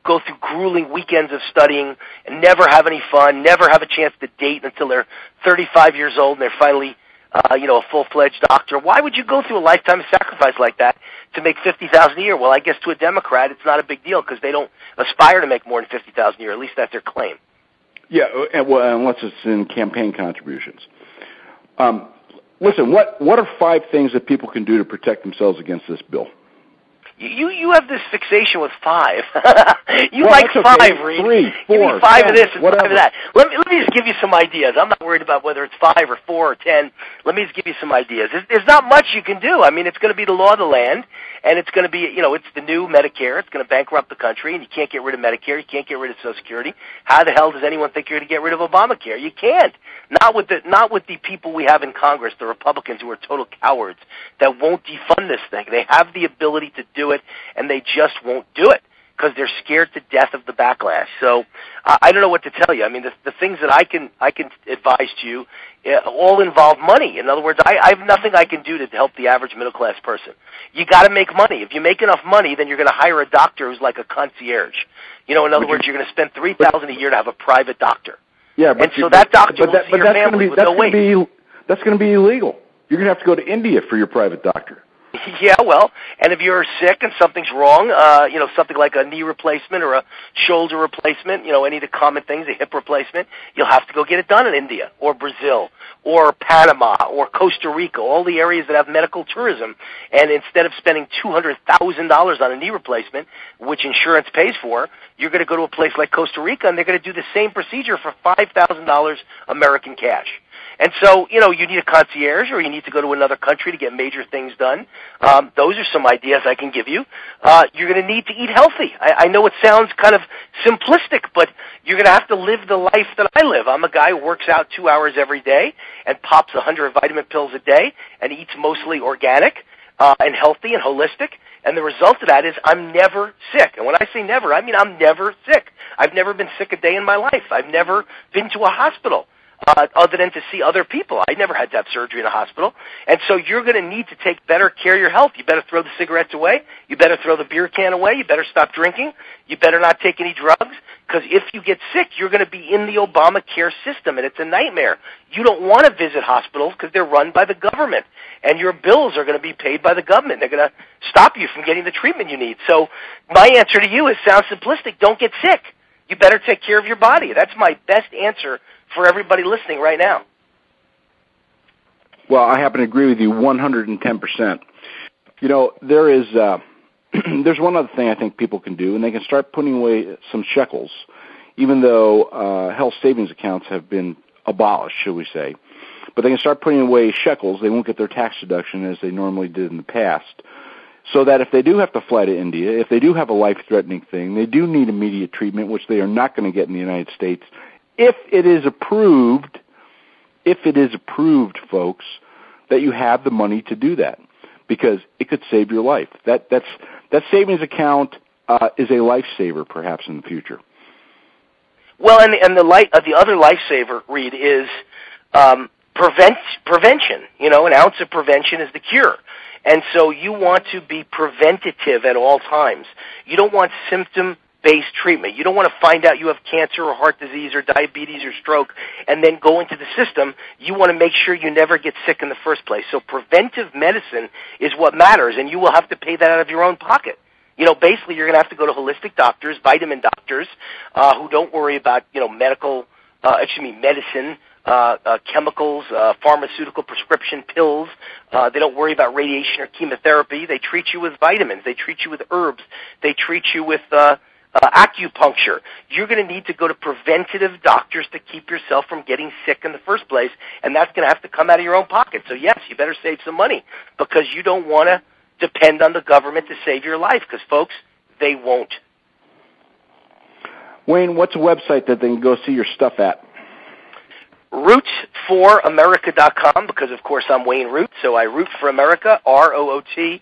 go through grueling weekends of studying and never have any fun, never have a chance to date until they're 35 years old and they're finally a full-fledged doctor? Why would you go through a lifetime of sacrifice like that to make $50,000 a year? Well, I guess to a Democrat, it's not a big deal because they don't aspire to make more than $50,000 a year. At least that's their claim. Yeah, well, unless it's in campaign contributions. Listen, what are 5 things that people can do to protect themselves against this bill? You have this fixation with 5. You well, like 5, okay. Reid. 3, 4, give me 5 10, of this and whatever. 5 of that. Let me just give you some ideas. I'm not worried about whether it's 5 or 4 or 10. Let me just give you some ideas. There's not much you can do. I mean, it's going to be the law of the land, and it's going to be, it's the new Medicare. It's going to bankrupt the country, and you can't get rid of Medicare. You can't get rid of Social Security. How the hell does anyone think you're going to get rid of Obamacare? You can't. Not with the people we have in Congress, the Republicans, who are total cowards that won't defund this thing. They have the ability to do it, and they just won't do it because they're scared to death of the backlash. So I don't know what to tell you. I mean, the things that I can advise to you all involve money. In other words, I have nothing I can do to help the average middle-class person. You got to make money. If you make enough money, then you're going to hire a doctor who's like a concierge. In other words, you're going to spend $3,000 a year to have a private doctor. Yeah, but so that doctor will see your family with no wait. That's going to be illegal. You're going to have to go to India for your private doctor. Yeah, well, and if you're sick and something's wrong, something like a knee replacement or a shoulder replacement, any of the common things, a hip replacement, you'll have to go get it done in India or Brazil or Panama or Costa Rica, all the areas that have medical tourism. And instead of spending $200,000 on a knee replacement, which insurance pays for, you're going to go to a place like Costa Rica and they're going to do the same procedure for $5,000 American cash. And so, you need a concierge or you need to go to another country to get major things done. Those are some ideas I can give you. You're going to need to eat healthy. I know it sounds kind of simplistic, but you're going to have to live the life that I live. I'm a guy who works out 2 hours every day and pops 100 vitamin pills a day and eats mostly organic and healthy and holistic. And the result of that is I'm never sick. And when I say never, I mean I'm never sick. I've never been sick a day in my life. I've never been to a hospital. Other than to see other people. I never had to have surgery in a hospital. And so you're going to need to take better care of your health. You better throw the cigarettes away. You better throw the beer can away. You better stop drinking. You better not take any drugs. Because if you get sick, you're going to be in the Obamacare system, and it's a nightmare. You don't want to visit hospitals because they're run by the government. And your bills are going to be paid by the government. They're going to stop you from getting the treatment you need. So my answer to you sounds simplistic. Don't get sick. You better take care of your body. That's my best answer for everybody listening right now. Well, I happen to agree with you 110%. There is there's one other thing I think people can do, and they can start putting away some shekels, even though health savings accounts have been abolished, shall we say. But they can start putting away shekels. They won't get their tax deduction as they normally did in the past. So that if they do have to fly to India, if they do have a life-threatening thing, they do need immediate treatment, which they are not going to get in the United States. If it is approved, folks, that you have the money to do that, because it could save your life. That savings account is a lifesaver, perhaps, in the future. Well, and the other lifesaver, Reid, is prevention. An ounce of prevention is the cure. And so you want to be preventative at all times. You don't want symptom-based treatment. You don't want to find out you have cancer or heart disease or diabetes or stroke and then go into the system. You want to make sure you never get sick in the first place. So preventive medicine is what matters, and you will have to pay that out of your own pocket. Basically you're going to have to go to holistic doctors, vitamin doctors, who don't worry about, medicine, chemicals, pharmaceutical prescription pills. They don't worry about radiation or chemotherapy. They treat you with vitamins. They treat you with herbs. They treat you with acupuncture. You're going to need to go to preventative doctors to keep yourself from getting sick in the first place, and that's going to have to come out of your own pocket. So yes, you better save some money, because you don't want to depend on the government to save your life, because, folks, they won't. Wayne, what's a website that they can go see your stuff at? Root4America.com, because, of course, I'm Wayne Root, so I root for America, ROOTFOR,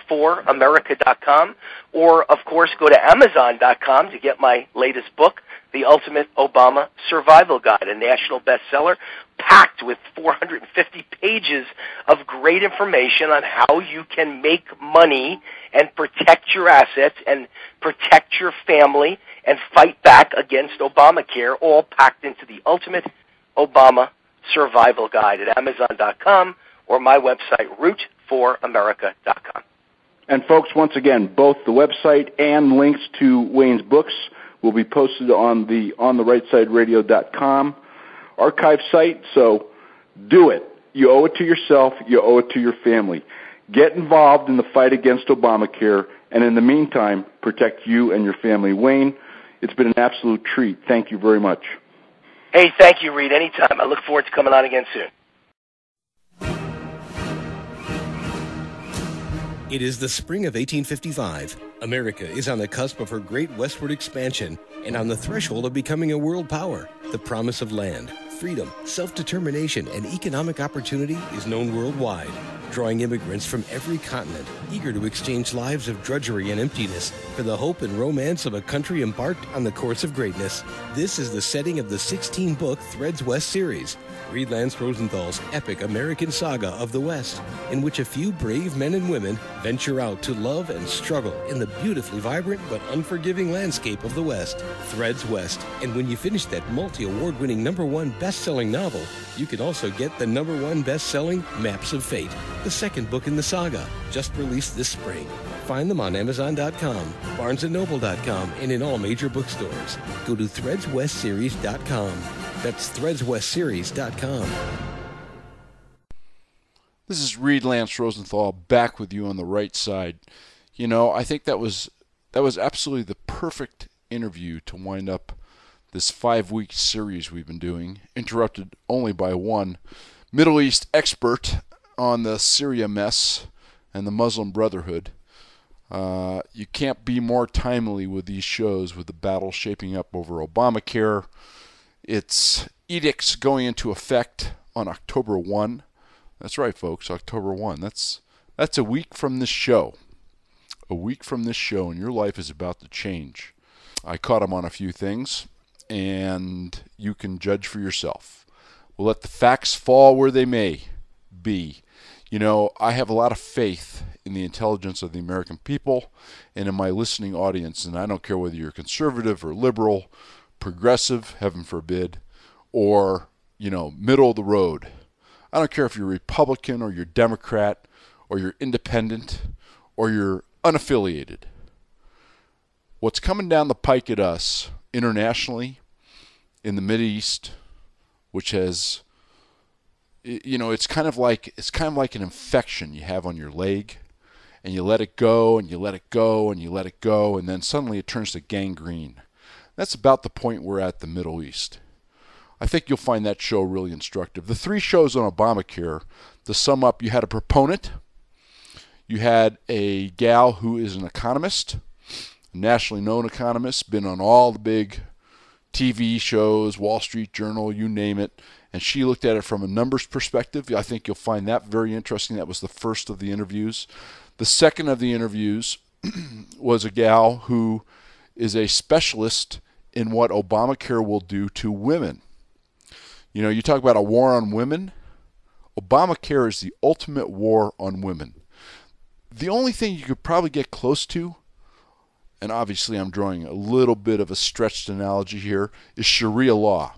for America.com. Or, of course, go to Amazon.com to get my latest book, The Ultimate Obama Survival Guide, a national bestseller, packed with 450 pages of great information on how you can make money and protect your assets and protect your family and fight back against Obamacare, all packed into the Ultimate Obama Survival Guide at Amazon.com or my website, Root4America.com. And folks, once again, both the website and links to Wayne's books will be posted on the OnTheRightSideRadio.com archive site, so do it. You owe it to yourself. You owe it to your family. Get involved in the fight against Obamacare, and in the meantime, protect you and your family. Wayne, it's been an absolute treat. Thank you very much. Hey, thank you, Reid. Anytime. I look forward to coming on again soon. It is the spring of 1855. America is on the cusp of her great westward expansion and on the threshold of becoming a world power. The promise of land, freedom, self-determination, and economic opportunity is known worldwide, drawing immigrants from every continent, eager to exchange lives of drudgery and emptiness for the hope and romance of a country embarked on the course of greatness. This is the setting of the 16-book Threads West series, Reid Rosenthal's epic American saga of the West, in which a few brave men and women venture out to love and struggle in the beautifully vibrant but unforgiving landscape of the West. Threads West. And when you finish that multi-award-winning #1 best-selling novel, you can also get the #1 best-selling Maps of Fate, the second book in the saga, just released this spring. Find them on Amazon.com, BarnesandNoble.com, and in all major bookstores. Go to ThreadsWestSeries.com. That's ThreadsWestSeries.com. This is Reid Rosenthal back with you on the right side. I think that was absolutely the perfect interview to wind up this 5-week series we've been doing, interrupted only by one Middle East expert on the Syria mess and the Muslim Brotherhood. You can't be more timely with these shows, with the battle shaping up over Obamacare. Its edicts going into effect on October 1. That's right, folks, October 1. That's a week from this show. A week from this show, and your life is about to change. I caught him on a few things, and you can judge for yourself. We'll let the facts fall where they may be. I have a lot of faith in the intelligence of the American people and in my listening audience, and I don't care whether you're conservative or liberal, progressive, heaven forbid, or, middle of the road. I don't care if you're Republican or you're Democrat or you're independent or you're unaffiliated. What's coming down the pike at us internationally, in the Mideast, which has, it's kind of like an infection you have on your leg, and you let it go and you let it go and you let it go, and then suddenly it turns to gangrene. That's about the point we're at the Middle East. I think you'll find that show really instructive. The 3 shows on Obamacare, to sum up, you had a proponent, you had a gal who is an economist, a nationally known economist, been on all the big TV shows, Wall Street Journal, you name it. And she looked at it from a numbers perspective. I think you'll find that very interesting. That was the first of the interviews. The second of the interviews was a gal who is a specialist in what Obamacare will do to women. You know, you talk about a war on women. Obamacare is the ultimate war on women. The only thing you could probably get close to, and obviously I'm drawing a little bit of a stretched analogy here, is Sharia law.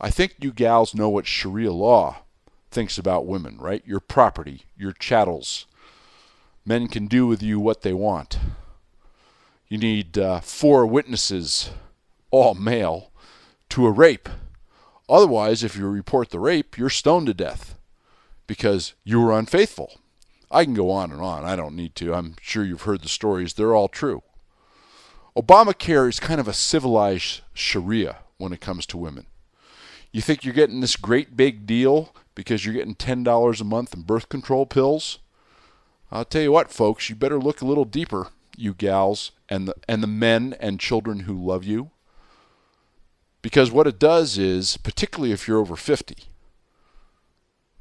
I think you gals know what Sharia law thinks about women, right? Your property, your chattels. Men can do with you what they want. You need 4 witnesses, all male, to a rape. Otherwise, if you report the rape, you're stoned to death because you were unfaithful. I can go on and on. I don't need to. I'm sure you've heard the stories. They're all true. Obamacare is kind of a civilized Sharia when it comes to women. You think you're getting this great big deal because you're getting $10 a month in birth control pills? I'll tell you what, folks, you better look a little deeper, you gals, and the men and children who love you. Because what it does is, particularly if you're over 50,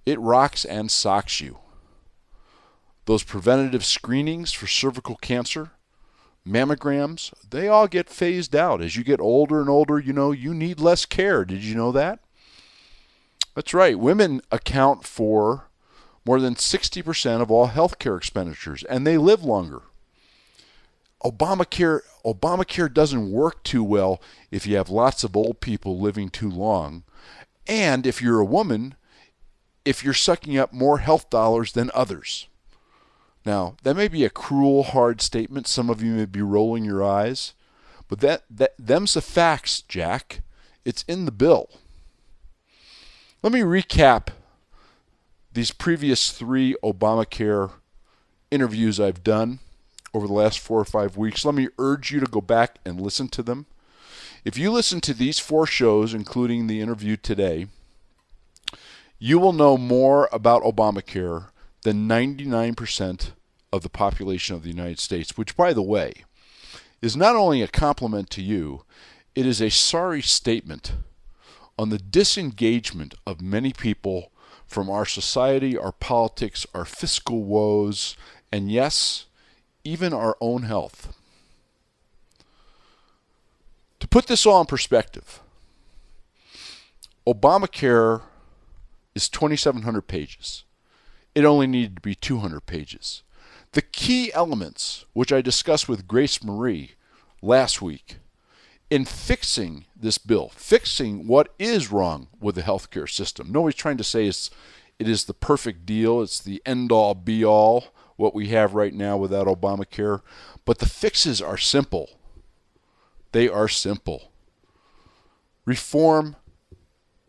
it rocks and socks you. Those preventative screenings for cervical cancer, mammograms, they all get phased out. As you get older and older, you know, you need less care. Did you know that? That's right. Women account for more than 60% of all healthcare expenditures, and they live longer. Obamacare doesn't work too well if you have lots of old people living too long. And if you're a woman, if you're sucking up more health dollars than others. Now, that may be a cruel, hard statement. Some of you may be rolling your eyes. But them's the facts, Jack. It's in the bill. Let me recap these previous 3 Obamacare interviews I've done over the last 4 or 5 weeks. Let me urge you to go back and listen to them. If you listen to these 4 shows, including the interview today, you will know more about Obamacare than 99% of the population of the United States, which, by the way, is not only a compliment to you, it is a sorry statement on the disengagement of many people from our society, our politics, our fiscal woes, and yes, even our own health. To put this all in perspective, Obamacare is 2,700 pages. It only needed to be 200 pages. The key elements, which I discussed with Grace Marie last week, in fixing this bill, fixing what is wrong with the healthcare system. Nobody's trying to say it is the perfect deal, it's the end-all, be-all, what we have right now without Obamacare. But the fixes are simple. They are simple. Reform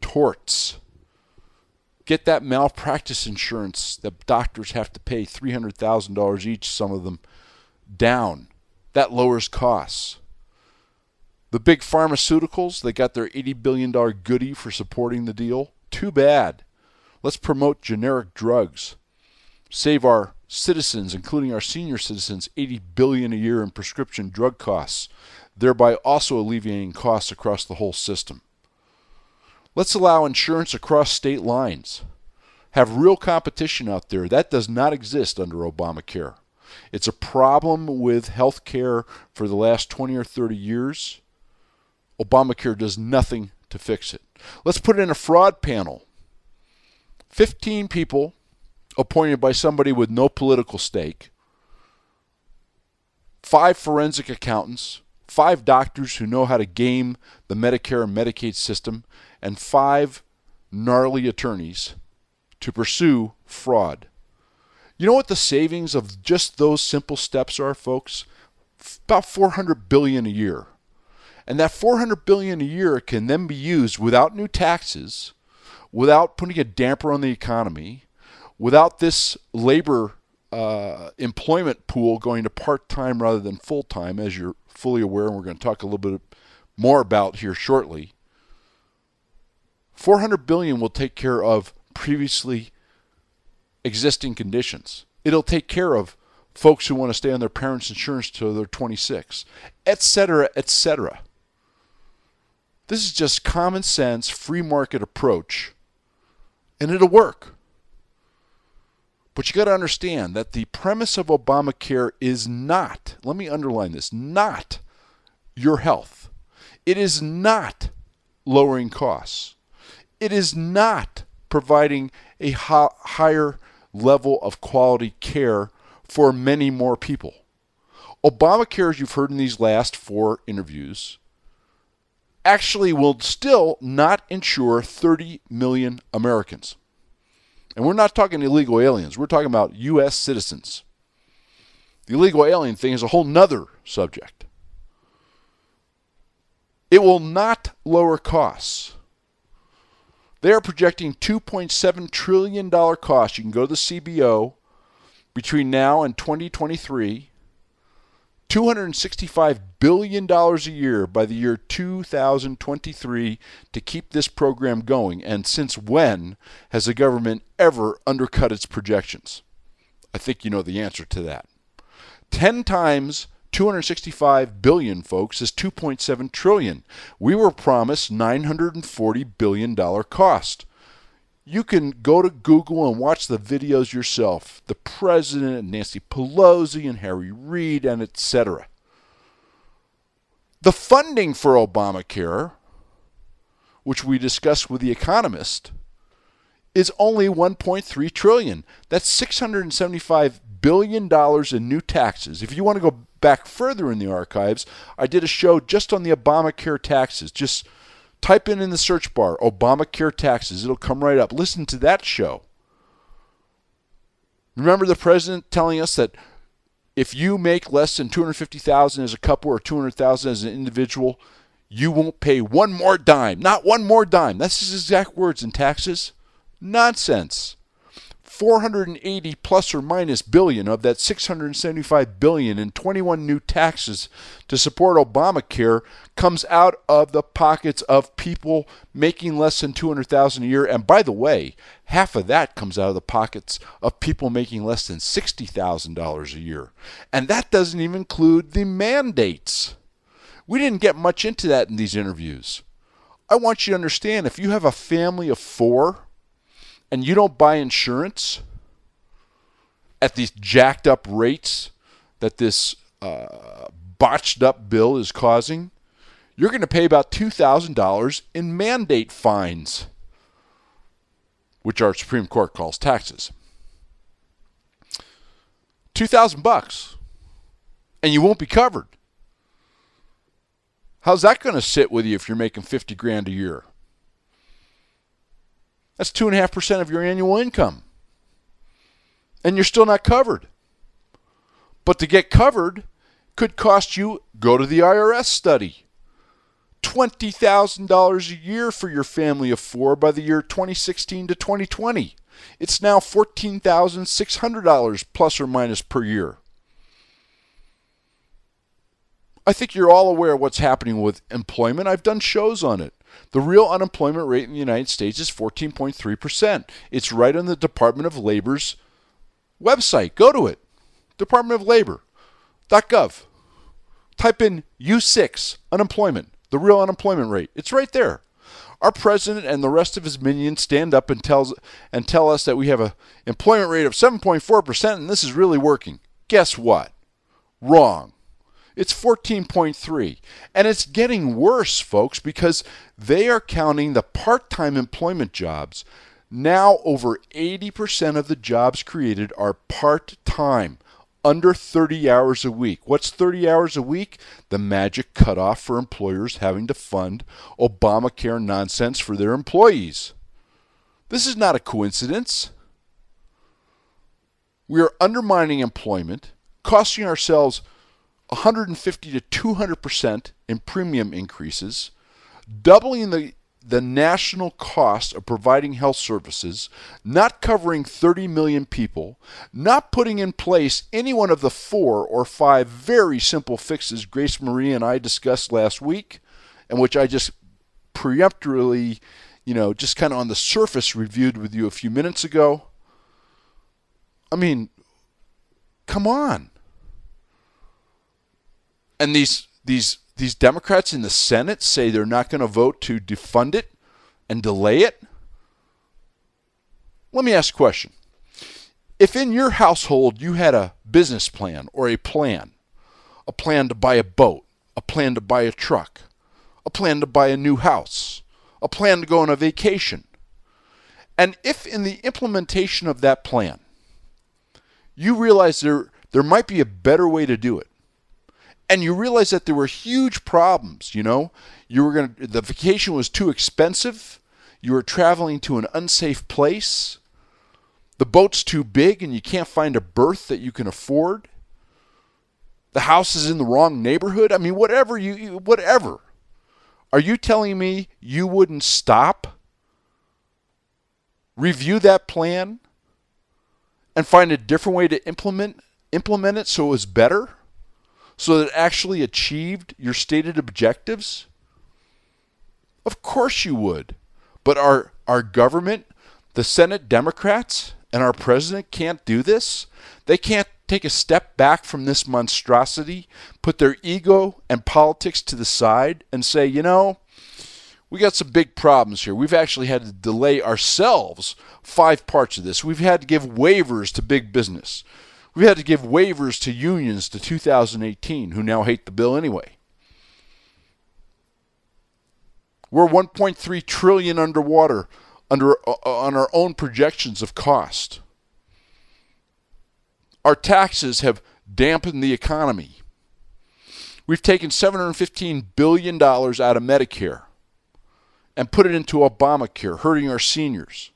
torts. Get that malpractice insurance that doctors have to pay $300,000 each, some of them, down. That lowers costs. The big pharmaceuticals, they got their $80 billion goodie for supporting the deal. Too bad. Let's promote generic drugs. Save our citizens, including our senior citizens, $80 billion a year in prescription drug costs, thereby also alleviating costs across the whole system. Let's allow insurance across state lines. Have real competition out there. That does not exist under Obamacare. It's a problem with health care for the last 20 or 30 years. Obamacare does nothing to fix it. Let's put in a fraud panel. 15 people appointed by somebody with no political stake. 5 forensic accountants. 5 doctors who know how to game the Medicare and Medicaid system. And 5 gnarly attorneys to pursue fraud. You know what the savings of just those simple steps are, folks? About $400 billion a year. And that $400 billion a year can then be used without new taxes, without putting a damper on the economy, without this labor employment pool going to part-time rather than full-time, as you're fully aware, and we're going to talk a little bit more about here shortly. $400 billion will take care of previously existing conditions. It'll take care of folks who want to stay on their parents' insurance till they're 26, etc., etc. This is just common sense, free market approach, and it'll work. But you got to understand that the premise of Obamacare is not, let me underline this, not your health. It is not lowering costs. It is not providing a higher level of quality care for many more people. Obamacare, as you've heard in these last 4 interviews, actually will still not insure 30 million Americans. And we're not talking illegal aliens. We're talking about U.S. citizens. The illegal alien thing is a whole nother subject. It will not lower costs. They are projecting $2.7 trillion costs. You can go to the CBO between now and 2023. $265 billion a year by the year 2023 to keep this program going. And since when has the government ever undercut its projections? I think you know the answer to that. 10 times $265 billion, folks, is $2.7 trillion. We were promised $940 billion cost. You can go to Google and watch the videos yourself. The president and Nancy Pelosi and Harry Reid and etc. The funding for Obamacare, which we discussed with The Economist, is only $1.3 trillion. That's $675 billion in new taxes. If you want to go back further in the archives, I did a show just on the Obamacare taxes. Just type in the search bar, Obamacare taxes. It'll come right up. Listen to that show. Remember the president telling us that if you make less than $250,000 as a couple or $200,000 as an individual, you won't pay one more dime. Not one more dime. That's his exact words in taxes. Nonsense. 480 plus or minus billion of that 675 billion in 21 new taxes to support Obamacare comes out of the pockets of people making less than $200,000 a year. And by the way, half of that comes out of the pockets of people making less than $60,000 a year. And that doesn't even include the mandates. We didn't get much into that in these interviews. I want you to understand, if you have a family of 4 and you don't buy insurance at these jacked up rates that this botched up bill is causing, you're going to pay about $2,000 in mandate fines, which our Supreme Court calls taxes. $2,000, and you won't be covered. How's that going to sit with you if you're making $50,000 a year? That's 2.5% of your annual income. And you're still not covered. But to get covered could cost you, go to the IRS study, $20,000 a year for your family of 4 by the year 2016 to 2020. It's now $14,600 plus or minus per year. I think you're all aware of what's happening with employment. I've done shows on it. The real unemployment rate in the United States is 14.3%. It's right on the Department of Labor's website. Go to it, departmentoflabor.gov. Type in U6, unemployment, the real unemployment rate. It's right there. Our president and the rest of his minions stand up and tell us that we have an employment rate of 7.4% and this is really working. Guess what? Wrong. It's 14.3. And it's getting worse, folks, because they are counting the part-time employment jobs. Now over 80% of the jobs created are part-time, under 30 hours a week. What's 30 hours a week? The magic cutoff for employers having to fund Obamacare nonsense for their employees. This is not a coincidence. We are undermining employment, costing ourselves 150 to 200% in premium increases, doubling the national cost of providing health services, not covering 30 million people, not putting in place any one of the 4 or 5 very simple fixes Grace Marie and I discussed last week, and which I just preemptorily, just kind of on the surface reviewed with you a few minutes ago. I mean, come on. And these these Democrats in the Senate say they're not going to vote to defund it and delay it? Let me ask a question. If in your household you had a business plan or a plan to buy a boat, a plan to buy a truck, a plan to buy a new house, a plan to go on a vacation, and if in the implementation of that plan you realize there might be a better way to do it, and you realize that there were huge problems, the vacation was too expensive, you were traveling to an unsafe place, the boat's too big and you can't find a berth that you can afford, the house is in the wrong neighborhood, whatever. Are you telling me you wouldn't stop, review that plan, and find a different way to implement it so it was better? So that it actually achieved your stated objectives? Of course you would. But our government, the Senate Democrats, and our president can't do this? They can't take a step back from this monstrosity, put their ego and politics to the side, and say, we got some big problems here. We've actually had to delay ourselves 5 parts of this. We've had to give waivers to big business. We've had to give waivers to unions to 2018, who now hate the bill anyway. We're $1.3 trillion underwater on our own projections of cost. Our taxes have dampened the economy. We've taken $715 billion out of Medicare and put it into Obamacare, hurting our seniors.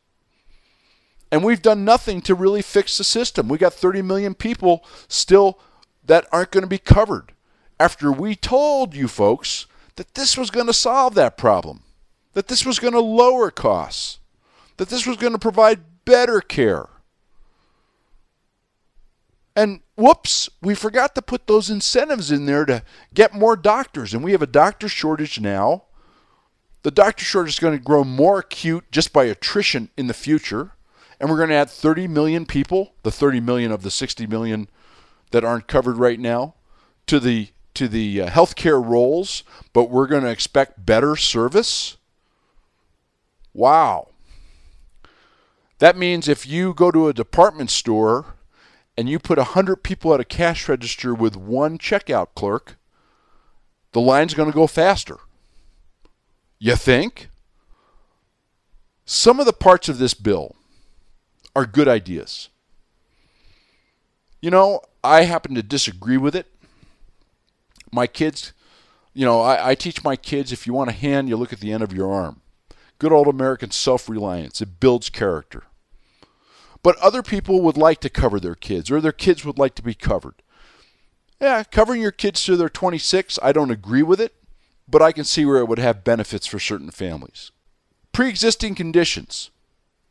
And we've done nothing to really fix the system. We got 30 million people still that aren't going to be covered after we told you folks that this was going to solve that problem, that this was going to lower costs, that this was going to provide better care. And whoops, we forgot to put those incentives in there to get more doctors. And we have a doctor shortage now. The doctor shortage is going to grow more acute just by attrition in the future. And we're going to add 30 million people, the 30 million of the 60 million that aren't covered right now, to the healthcare rolls, but we're going to expect better service? Wow. That means if you go to a department store and you put 100 people at a cash register with one checkout clerk, the line's going to go faster. You think? Some of the parts of this bill are good ideas. I happen to disagree with it. My kids, I teach my kids, if you want a hand, you look at the end of your arm. Good old American self-reliance. It builds character. But other people would like to cover their kids, or their kids would like to be covered. Yeah, covering your kids till they're 26, I don't agree with it, but I can see where it would have benefits for certain families. Pre-existing conditions.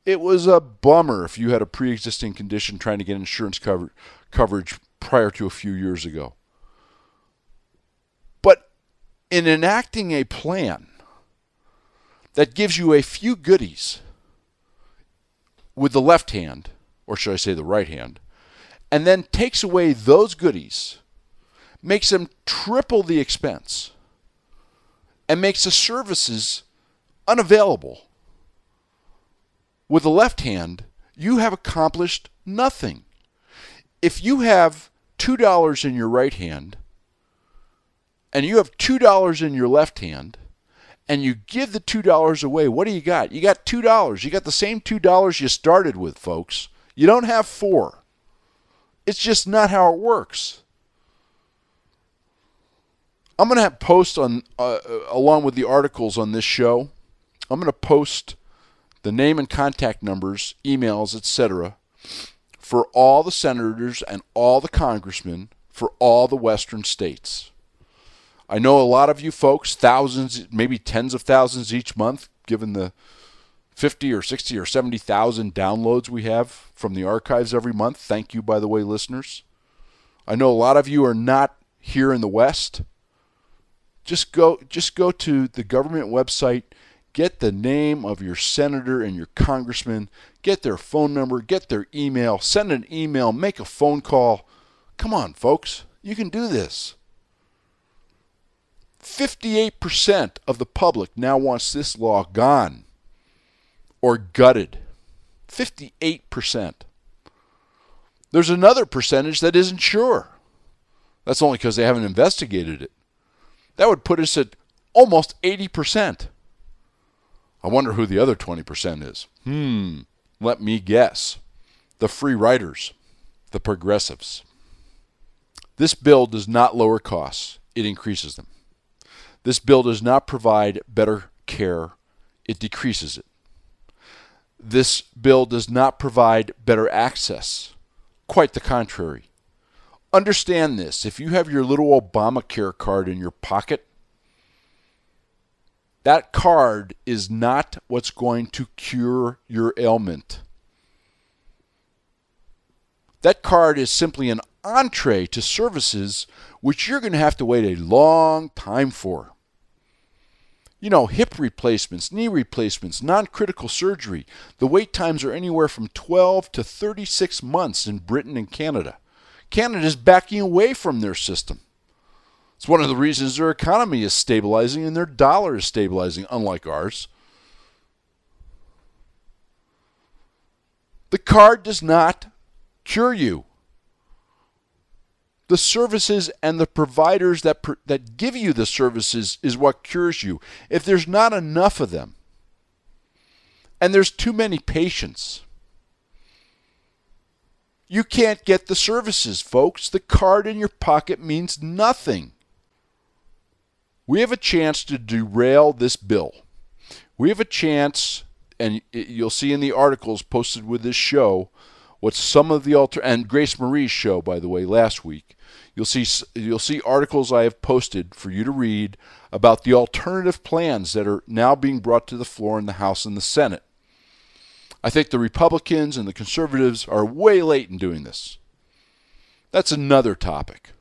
It was a bummer if you had a pre-existing condition trying to get insurance coverage prior to a few years ago. But in enacting a plan that gives you a few goodies with the left hand, or should I say the right hand, and then takes away those goodies, makes them triple the expense, and makes the services unavailable. With the left hand, you have accomplished nothing. If you have $2 in your right hand, and you have $2 in your left hand, and you give the $2 away, what do you got? You got $2. You got the same $2 you started with, folks. You don't have 4. It's just not how it works. I'm going to have post on, along with the articles on this show, I'm going to post the name and contact numbers, emails, etc., for all the senators and all the congressmen for all the western states. I know a lot of you folks, thousands, maybe tens of thousands each month, given the 50 or 60 or 70,000 downloads we have from the archives every month. Thank you, by the way, listeners. I know a lot of you are not here in the West. Just go to the government website, get the name of your senator and your congressman, get their phone number, get their email, send an email, make a phone call. Come on, folks. You can do this. 58% of the public now wants this law gone or gutted. 58%. There's another percentage that isn't sure. That's only because they haven't investigated it. That would put us at almost 80%. I wonder who the other 20% is. Let me guess. The free riders, the progressives. This bill does not lower costs. It increases them. This bill does not provide better care. It decreases it. This bill does not provide better access. Quite the contrary. Understand this. If you have your little ObamaCare card in your pocket, that card is not what's going to cure your ailment. That card is simply an entree to services which you're going to have to wait a long time for. You know, hip replacements, knee replacements, non-critical surgery. The wait times are anywhere from 12 to 36 months in Britain and Canada. Canada is backing away from their system. It's one of the reasons their economy is stabilizing and their dollar is stabilizing, unlike ours. The card does not cure you. The services and the providers that give you the services is what cures you. If there's not enough of them, and there's too many patients, you can't get the services, folks. The card in your pocket means nothing. We have a chance to derail this bill. We have a chance, and you'll see in the articles posted with this show, what some of the and Grace Marie's show, by the way, last week. You'll see articles I have posted for you to read about the alternative plans that are now being brought to the floor in the House and the Senate. I think the Republicans and the conservatives are way late in doing this. That's another topic.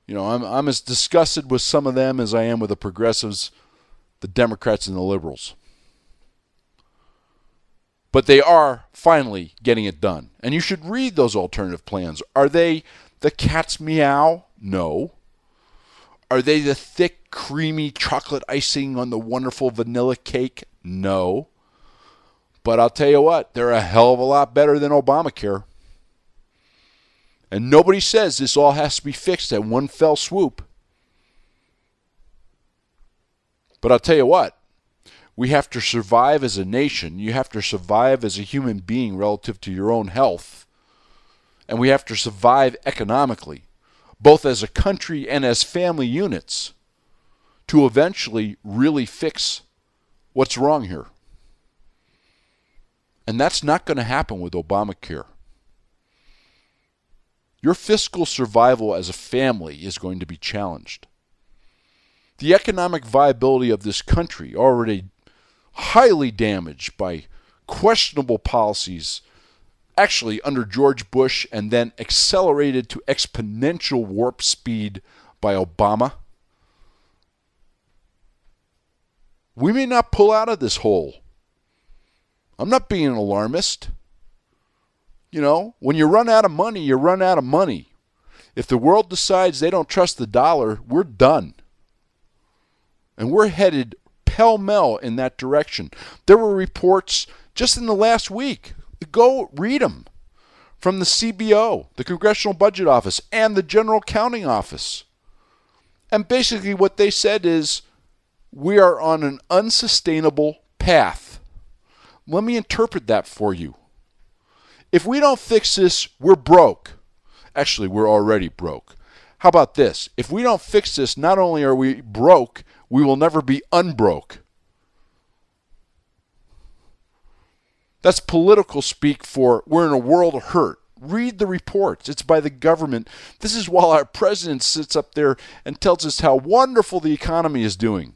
You know, I'm as disgusted with some of them as I am with the progressives, the Democrats, and the liberals. But they are finally getting it done. And you should read those alternative plans. Are they the cat's meow? No. Are they the thick, creamy chocolate icing on the wonderful vanilla cake? No. But I'll tell you what, they're a hell of a lot better than Obamacare. And nobody says this all has to be fixed at one fell swoop. But I'll tell you what, we have to survive as a nation. You have to survive as a human being relative to your own health. And we have to survive economically, both as a country and as family units, to eventually really fix what's wrong here. And that's not going to happen with Obamacare. Your fiscal survival as a family is going to be challenged. The economic viability of this country, already highly damaged by questionable policies, actually under George Bush and then accelerated to exponential warp speed by Obama. We may not pull out of this hole. I'm not being an alarmist. You know, when you run out of money, you run out of money. If the world decides they don't trust the dollar, we're done. And we're headed pell-mell in that direction. There were reports just in the last week, go read them, from the CBO, the Congressional Budget Office, and the General Accounting Office. And basically what they said is, we are on an unsustainable path. Let me interpret that for you. If we don't fix this, we're broke. Actually, we're already broke. How about this? If we don't fix this, not only are we broke, we will never be unbroke. That's political speak for we're in a world of hurt. Read the reports. It's by the government. This is while our president sits up there and tells us how wonderful the economy is doing.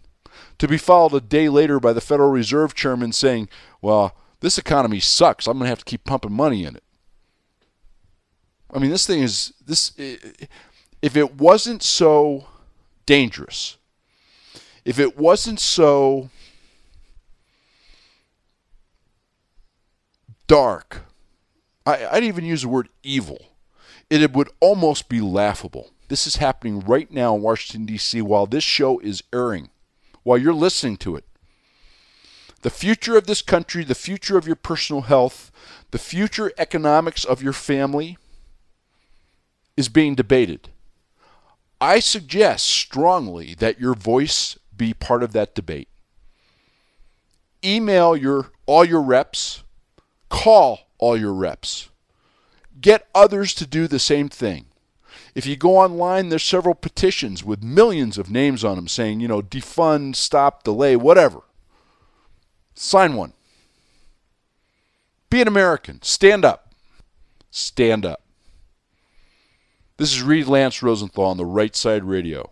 To be followed a day later by the Federal Reserve Chairman saying, well, this economy sucks. I'm going to have to keep pumping money in it. I mean, this thing is, if it wasn't so dangerous, if it wasn't so dark, I'd even use the word evil, it would almost be laughable. This is happening right now in Washington, D.C. while this show is airing, while you're listening to it. The future of this country, the future of your personal health, the future economics of your family is being debated. I suggest strongly that your voice be part of that debate. Email all your reps. Call all your reps. Get others to do the same thing. If you go online, there's several petitions with millions of names on them saying, defund, stop, delay, whatever. Sign one. Be an American. Stand up. Stand up. This is Reid Lance Rosenthal on the Right Side Radio.